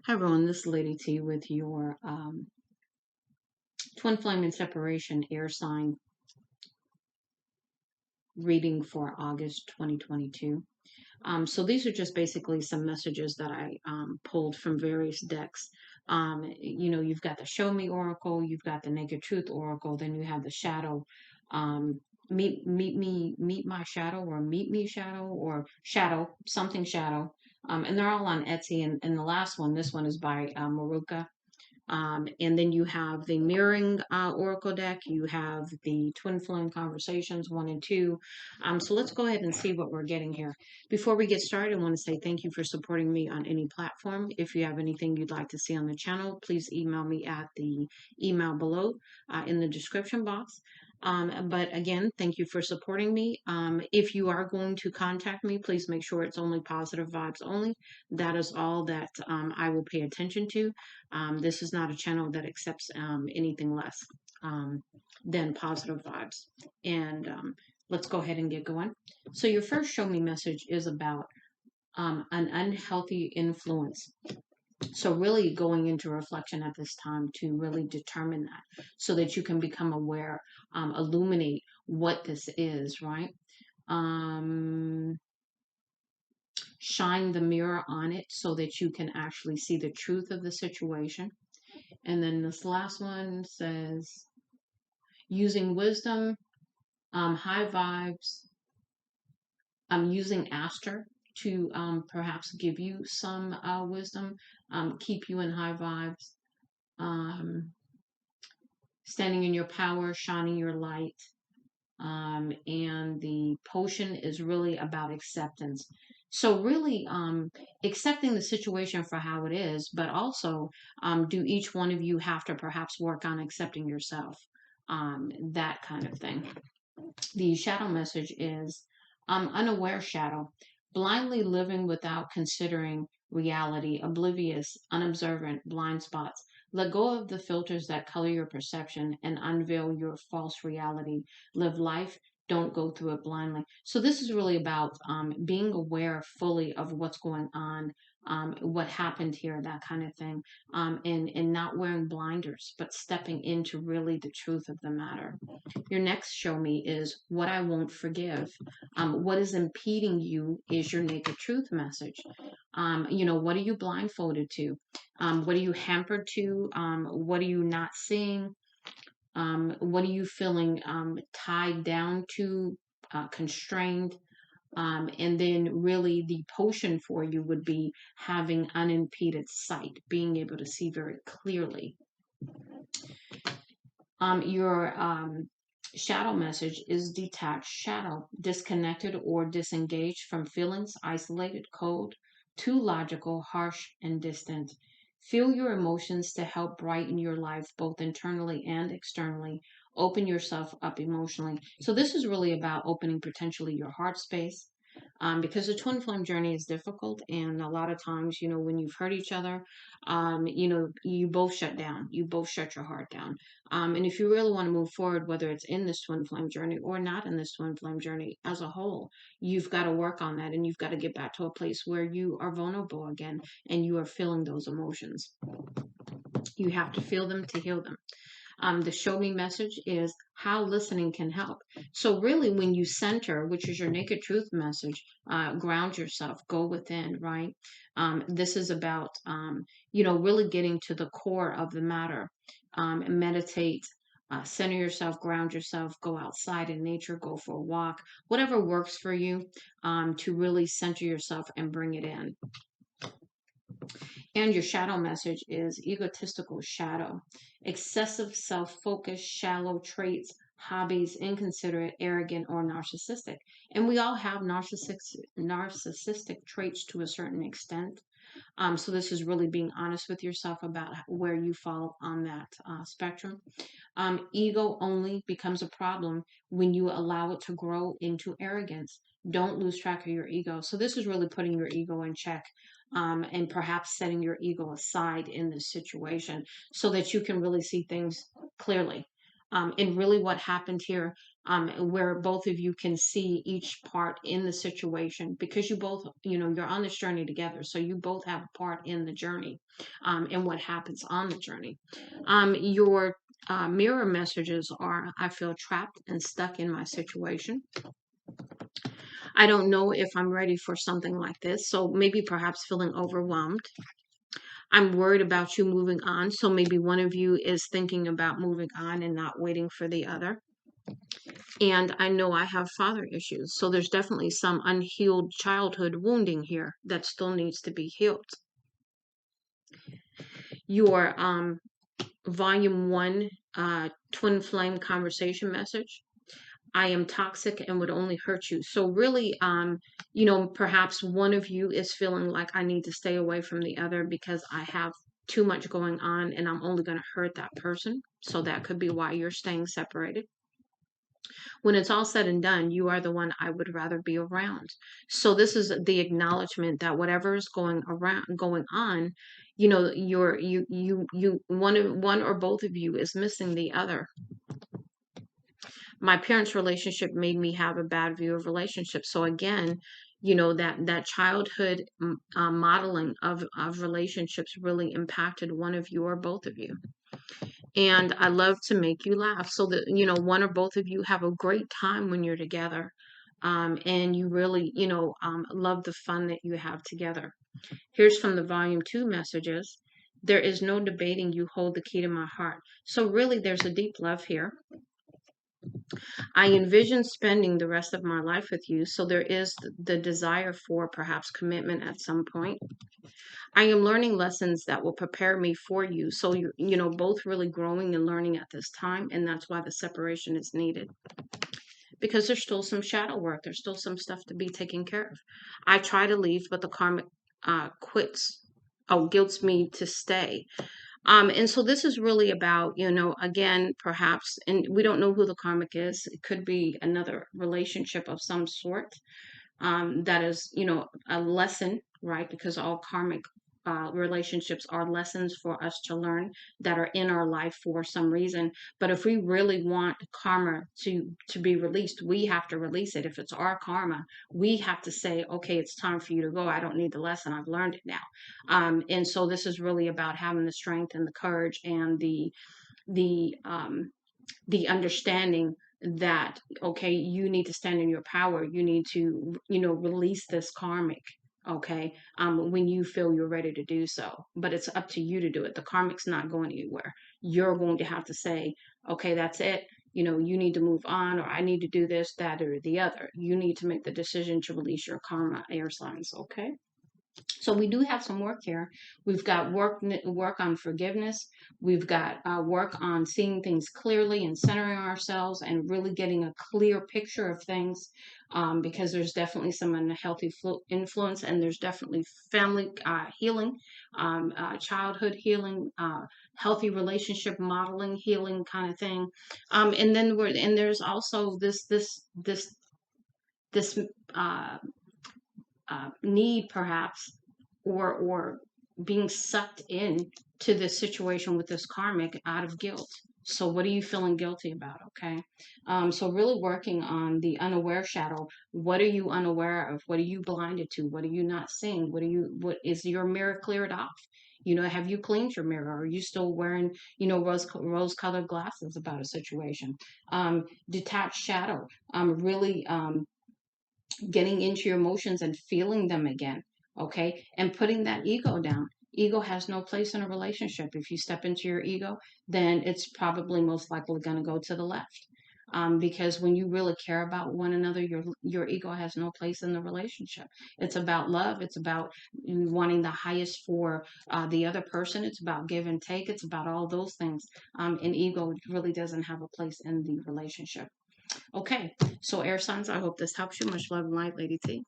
Hi everyone, this is Lady T with your Twin Flame and Separation Air Sign reading for August 2022. So these are just basically some messages that I pulled from various decks. You've got the Show Me Oracle, you've got the Naked Truth Oracle, then you have the Shadow. Meet my shadow, or meet me shadow, or shadow something shadow. And they're all on Etsy. And the last one, this one is by Maruka. And then you have the mirroring oracle deck. You have the twin flame conversations 1 and 2. So let's go ahead and see what we're getting here. Before we get started, I want to say thank you for supporting me on any platform. If you have anything you'd like to see on the channel, please email me at the email below in the description box. But again, thank you for supporting me. If you are going to contact me, please make sure it's only positive vibes only. That is all that I will pay attention to. This is not a channel that accepts anything less um, than positive vibes. And let's go ahead and get going. So your first show me message is about an unhealthy influence. So really going into reflection at this time to really determine that so that you can become aware, illuminate what this is, right? Shine the mirror on it so that you can actually see the truth of the situation. And then this last one says, using wisdom, high vibes. I'm using Aster to perhaps give you some wisdom, keep you in high vibes, um, standing in your power, shining your light. And the potion is really about acceptance. So really accepting the situation for how it is, but also do each one of you have to perhaps work on accepting yourself? That kind of thing. The shadow message is unaware shadow, blindly living without considering reality, oblivious, unobservant, blind spots. Let go of the filters that color your perception and unveil your false reality. Live life. Don't go through it blindly. So this is really about being aware fully of what's going on, what happened here, that kind of thing, and not wearing blinders, but stepping into really the truth of the matter. Your next show me is what I won't forgive. What is impeding you is your naked truth message. What are you blindfolded to? What are you hampered to? What are you not seeing? What are you feeling tied down to, constrained? And then really the potion for you would be having unimpeded sight, being able to see very clearly. Your shadow message is detached shadow, disconnected or disengaged from feelings, isolated, cold, too logical, harsh, and distant. Feel your emotions to help brighten your life both internally and externally. Open yourself up emotionally. So this is really about opening potentially your heart space. Because the twin flame journey is difficult, and a lot of times, when you've hurt each other, you both shut down. You both shut your heart down. And if you really want to move forward, whether it's in this twin flame journey or not in this twin flame journey as a whole, you've got to work on that, and you've got to get back to a place where you are vulnerable again and you are feeling those emotions. You have to feel them to heal them. The show me message is how listening can help. So really when you center, which is your naked truth message, ground yourself, go within, right? This is about, really getting to the core of the matter. Meditate, center yourself, ground yourself, go outside in nature, go for a walk, whatever works for you, to really center yourself and bring it in. And your shadow message is egotistical shadow, excessive self focus, shallow traits, hobbies, inconsiderate, arrogant, or narcissistic. And we all have narcissistic traits to a certain extent. So this is really being honest with yourself about where you fall on that spectrum. Ego only becomes a problem when you allow it to grow into arrogance. Don't lose track of your ego. So this is really putting your ego in check, and perhaps setting your ego aside in this situation so that you can really see things clearly. And really what happened here, where both of you can see each part in the situation, because you both, you're on this journey together. So you both have a part in the journey, and what happens on the journey. Your mirror messages are: I feel trapped and stuck in my situation. I don't know if I'm ready for something like this. So maybe perhaps feeling overwhelmed. I'm worried about you moving on. So maybe one of you is thinking about moving on and not waiting for the other. And I know I have father issues. So there's definitely some unhealed childhood wounding here that still needs to be healed. Your volume 1 twin flame conversation message: I am toxic and would only hurt you. So really, perhaps one of you is feeling like I need to stay away from the other because I have too much going on and I'm only going to hurt that person. So that could be why you're staying separated. When it's all said and done, you are the one I would rather be around. So this is the acknowledgement that whatever is going on, one or both of you is missing the other. My parents' relationship made me have a bad view of relationships. So again, that childhood modeling of relationships really impacted one of you or both of you. And I love to make you laugh, so that one or both of you have a great time when you're together, and you really love the fun that you have together. Here's from the volume 2 messages: there is no debating, you hold the key to my heart. So really there's a deep love here. I envision spending the rest of my life with you. So there is the desire for perhaps commitment at some point. I am learning lessons that will prepare me for you. So you're both really growing and learning at this time. And that's why the separation is needed. Because there's still some shadow work. There's still some stuff to be taken care of. I try to leave, but the karmic guilts me to stay. And so this is really about, again, perhaps, and we don't know who the karmic is. It could be another relationship of some sort, that is, a lesson, right? Because all karmic relationships are lessons for us to learn that are in our life for some reason. But if we really want karma to be released, we have to release it. If it's our karma, we have to say, okay, it's time for you to go. I don't need the lesson. I've learned it now. And so this is really about having the strength and the courage and the understanding that, okay, you need to stand in your power. You need to release this karmic, okay, when you feel you're ready to do so. But it's up to you to do it. The karmic's not going anywhere. You're going to have to say, okay, that's it. You need to move on, or I need to do this, that, or the other. You need to make the decision to release your karma, air signs. Okay. So we do have some work here. We've got work on forgiveness. We've got work on seeing things clearly and centering ourselves and really getting a clear picture of things, because there's definitely some unhealthy influence, and there's definitely family healing, childhood healing, healthy relationship modeling healing kind of thing. And then there's also this uh, need perhaps, or being sucked in to this situation with this karmic out of guilt. So what are you feeling guilty about? Okay. So really working on the unaware shadow. What are you unaware of? What are you blinded to? What are you not seeing? What is your mirror cleared off? Have you cleaned your mirror? Are you still wearing, rose colored glasses about a situation? Detached shadow. Really, getting into your emotions and feeling them again, okay, and putting that ego down. Ego has no place in a relationship. If you step into your ego, then it's probably most likely going to go to the left, because when you really care about one another, your ego has no place in the relationship. It's about love. It's about you wanting the highest for the other person. It's about give and take. It's about all those things, and ego really doesn't have a place in the relationship. Okay, so air signs, I hope this helps you. Much love and light, Lady T.